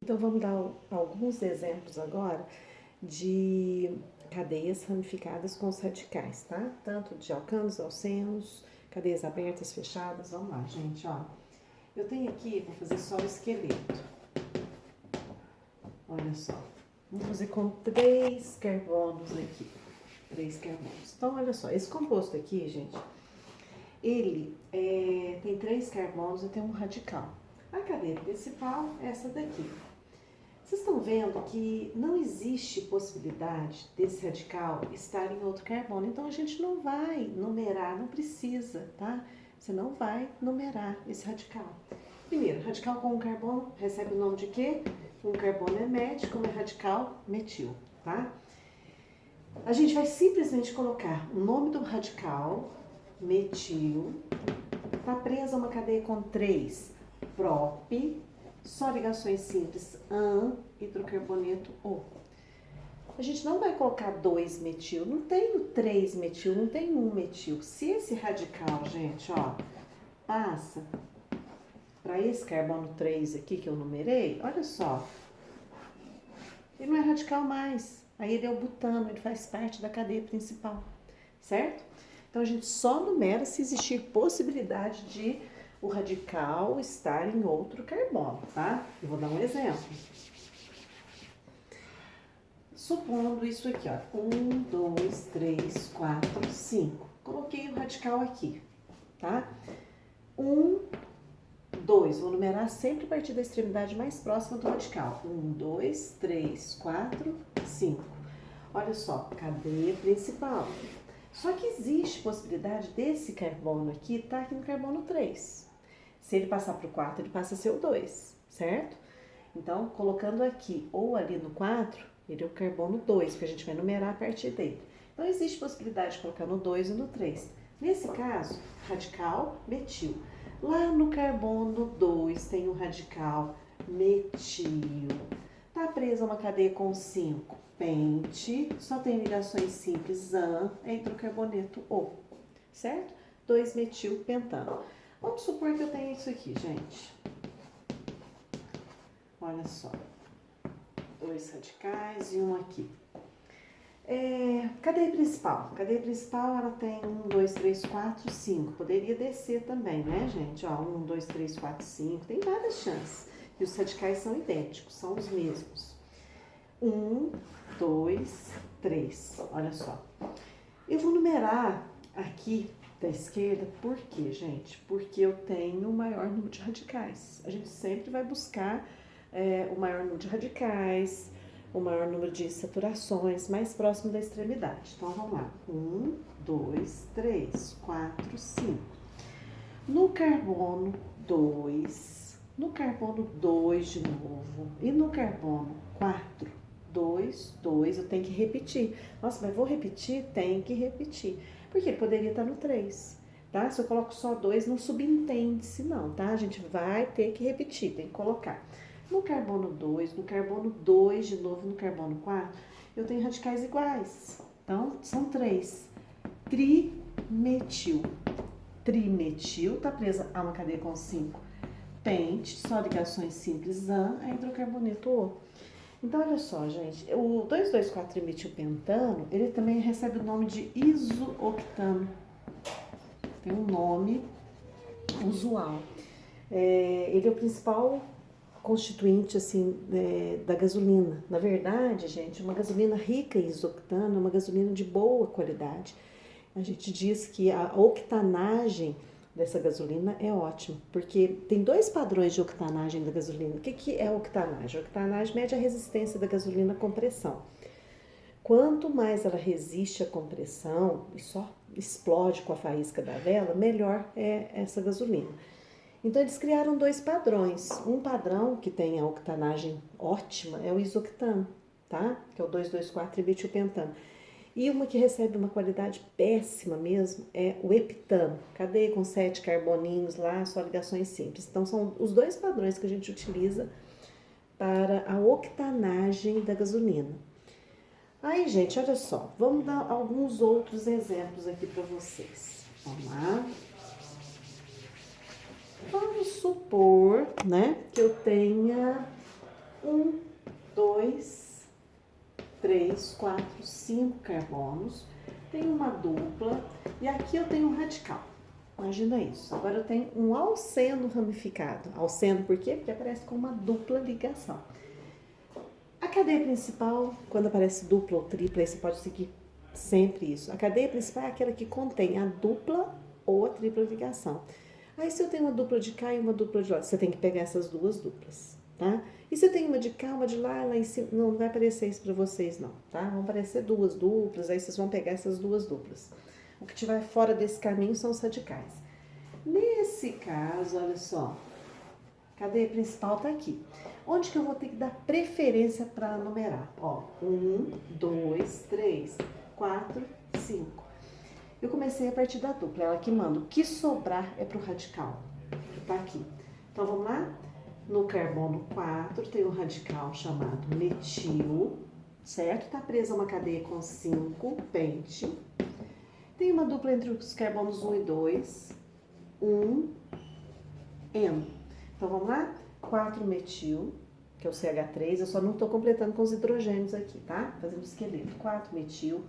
Então, vamos dar alguns exemplos agora de cadeias ramificadas com os radicais, tá? Tanto de alcanos, alcenos, cadeias abertas, fechadas. Vamos lá, gente, ó. Eu tenho aqui, vou fazer só o esqueleto. Olha só. Vamos fazer com 3 carbonos aqui. 3 carbonos. Então, olha só. Esse composto aqui, gente, ele tem 3 carbonos e tem um radical. A cadeia principal é essa daqui. Vocês estão vendo que não existe possibilidade desse radical estar em outro carbono. Então, a gente não vai numerar, não precisa, tá? Você não vai numerar esse radical. Primeiro, radical com um carbono recebe o nome de quê? Um carbono é met, como é radical, metil, tá? A gente vai simplesmente colocar o nome do radical, metil, está presa a uma cadeia com 3 prop, só ligações simples, AN, hidrocarboneto O. A gente não vai colocar 2 metil, não tem o 3 metil, não tem 1 metil. Se esse radical, gente, ó, passa para esse carbono 3 aqui que eu numerei, olha só, ele não é radical mais. Aí ele é o butano, ele faz parte da cadeia principal, certo? Então a gente só numera se existir possibilidade de o radical estar em outro carbono, tá? Eu vou dar um exemplo. Supondo isso aqui, ó, 1, 2, 3, 4, 5. Coloquei o radical aqui, tá? 1, 2, vou numerar sempre a partir da extremidade mais próxima do radical. 1, 2, 3, 4, 5. Olha só, cadeia principal. Só que existe possibilidade desse carbono aqui estar aqui no carbono 3. Se ele passar para o 4, ele passa a ser o 2, certo? Então, colocando aqui ou ali no 4, ele é o carbono 2, que a gente vai numerar a partir dele. Então, existe possibilidade de colocar no 2 e no 3. Nesse caso, radical metil. Lá no carbono 2 tem o radical metil. Está presa a uma cadeia com 5, pente, só tem ligações simples, AN, é hidrocarboneto O, certo? 2 metil pentano. Vamos supor que eu tenho isso aqui, gente. Olha só. 2 radicais e um aqui. Cadeia principal. Cadeia principal, ela tem 1, 2, 3, 4, 5. Poderia descer também, né, gente? Ó, 1, 2, 3, 4, 5. Tem várias chances. E os radicais são idênticos, são os mesmos. 1, 2, 3. Olha só. Eu vou numerar aqui da esquerda, por quê, gente? Porque eu tenho o maior número de radicais. A gente sempre vai buscar o maior número de radicais, o maior número de saturações mais próximo da extremidade. Então, vamos lá. 1, 2, 3, 4, 5. No carbono 2, de novo, e no carbono 4, 2, 2, eu tenho que repetir. Nossa, mas vou repetir? Tem que repetir. Porque poderia estar no 3, tá? Se eu coloco só 2, não subentende-se não, tá? A gente vai ter que repetir, tem que colocar. No carbono 2, no carbono 2 de novo, no carbono 4, eu tenho radicais iguais. Então, são 3. Trimetil. Trimetil está presa a uma cadeia com 5. Pente, só ligações simples, AN, é hidrocarboneto O. Então, olha só, gente, o 2,2,4-metilpentano, ele também recebe o nome de isooctano. Tem um nome usual. Ele é o principal constituinte, assim, da gasolina. Na verdade, gente, uma gasolina rica em isoctano é uma gasolina de boa qualidade. A gente diz que a octanagem dessa gasolina é ótima, porque tem 2 padrões de octanagem da gasolina. O que é octanagem? A octanagem mede a resistência da gasolina à compressão. Quanto mais ela resiste à compressão e só explode com a faísca da vela, melhor é essa gasolina. Então, eles criaram 2 padrões. Um padrão que tem a octanagem ótima é o isoctano, tá? Que é o 2,2,4-metilpentano. E uma que recebe uma qualidade péssima mesmo é o heptano. Cadeia com 7 carboninhos lá, só ligações simples. Então, são os 2 padrões que a gente utiliza para a octanagem da gasolina. Aí, gente, olha só. Vamos dar alguns outros exemplos aqui para vocês. Vamos lá. Vamos supor, né, que eu tenha 1, 2, 3, 4, 5 carbonos. Tenho uma dupla e aqui eu tenho um radical. Imagina isso. Agora eu tenho um alceno ramificado. Alceno por quê? Porque aparece com uma dupla ligação. A cadeia principal, quando aparece dupla ou tripla, aí você pode seguir sempre isso. A cadeia principal é aquela que contém a dupla ou a tripla ligação. Aí se eu tenho uma dupla de cá e uma dupla de lá, você tem que pegar essas duas duplas, tá? E se eu tenho uma de cá, uma de lá, lá em cima, não vai aparecer isso pra vocês não, tá? Vão aparecer duas duplas, aí vocês vão pegar essas duas duplas. O que tiver fora desse caminho são os radicais. Nesse caso, olha só, a cadeia principal tá aqui. Onde que eu vou ter que dar preferência para numerar? Ó, 1, 2, 3, 4, 5. Eu comecei a partir da dupla, ela que manda. O que sobrar é pro radical, que tá aqui. Então, vamos lá? No carbono 4 tem um radical chamado metil, certo? Tá presa uma cadeia com 5, pente. Tem uma dupla entre os carbonos 1 e 2, 1, N. Então, vamos lá? 4 metil, que é o CH3, eu só não estou completando com os hidrogênios aqui, tá? Fazendo esqueleto. 4 metil,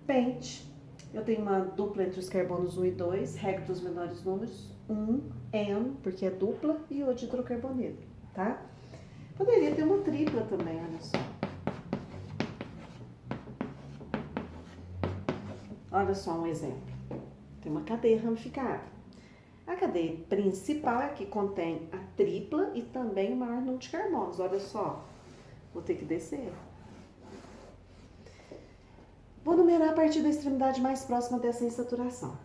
pente. Eu tenho uma dupla entre os carbonos 1 e 2, regra dos menores números, 1, N, porque é dupla, e O de hidrocarboneto, tá? Poderia ter uma tripla também, olha só. Olha só um exemplo. Tem uma cadeia ramificada. A cadeia principal é a que contém a tripla e também o maior número de carbonos. Olha só, vou ter que descer. Vou numerar a partir da extremidade mais próxima dessa insaturação.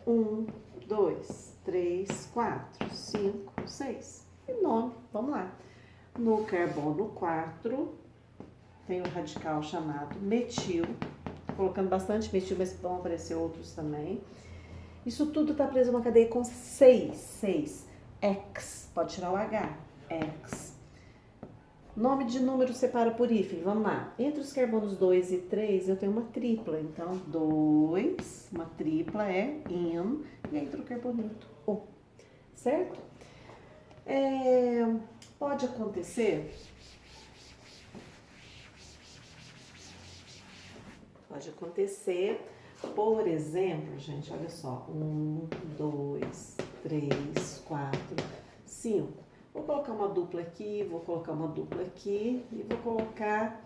1, 2, 3, 4, 5, 6. E nome, vamos lá. No carbono 4, tem um radical chamado metil. Colocando bastante metil, mas vão aparecer outros também. Isso tudo está preso numa cadeia com 6. X. Pode tirar o H. X. Nome de número separa por hífen. Vamos lá. Entre os carbonos 2 e 3, eu tenho uma tripla. Então, 2, uma tripla é IN e entre o carboneto O. Certo? Pode acontecer... Pode acontecer, por exemplo, gente, olha só, 1, 2, 3, 4, 5. Vou colocar uma dupla aqui, vou colocar uma dupla aqui e vou colocar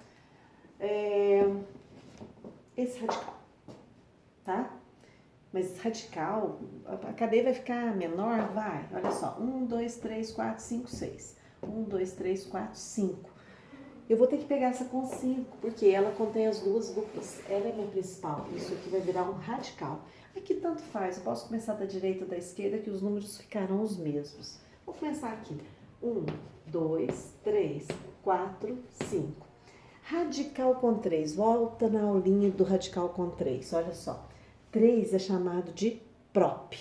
esse radical, tá? Mas esse radical, a cadeia vai ficar menor? Vai, olha só, 1, 2, 3, 4, 5, 6. 1, 2, 3, 4, 5. Eu vou ter que pegar essa com 5, porque ela contém as duas duplas. Ela é minha principal. Isso aqui vai virar um radical. Aqui tanto faz. Eu posso começar da direita ou da esquerda, que os números ficarão os mesmos. Vou começar aqui. 1, 2, 3, 4, 5. Radical com 3. Volta na aulinha do radical com 3. Olha só. 3 é chamado de prop.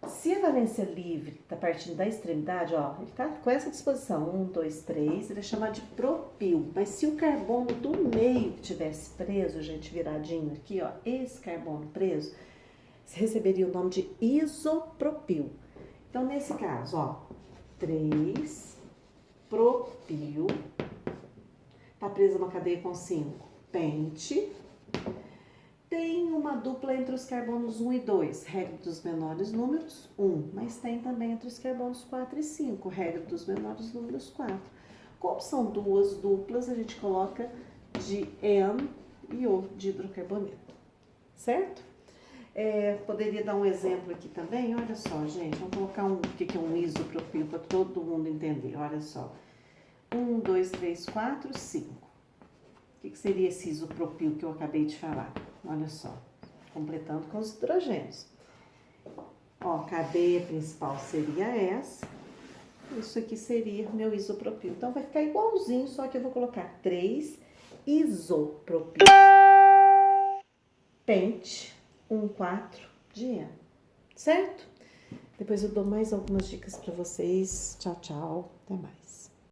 Se a valência livre está partindo da extremidade, ó, ele está com essa disposição, 1, 2, 3, ele é chamado de propil. Mas se o carbono do meio que tivesse preso, gente, viradinho aqui, ó, esse carbono preso, você receberia o nome de isopropil. Então, nesse caso, ó, 3, propil, está presa uma cadeia com 5, pente. Tem uma dupla entre os carbonos 1 e 2, regra dos menores números, 1. Mas tem também entre os carbonos 4 e 5, regra dos menores números, 4. Como são duas duplas, a gente coloca de N e O de hidrocarboneto, certo? Poderia dar um exemplo aqui também, olha só, gente, vamos colocar o que é um isopropil para todo mundo entender, olha só. 1, 2, 3, 4, 5. O que seria esse isopropil que eu acabei de falar? Olha só, completando com os hidrogênios. Ó, a cadeia principal seria essa. Isso aqui seria meu isopropil. Então, vai ficar igualzinho, só que eu vou colocar 3 isopropil. Pente, 1, 4 de N. Certo? Depois eu dou mais algumas dicas para vocês. Tchau, tchau. Até mais.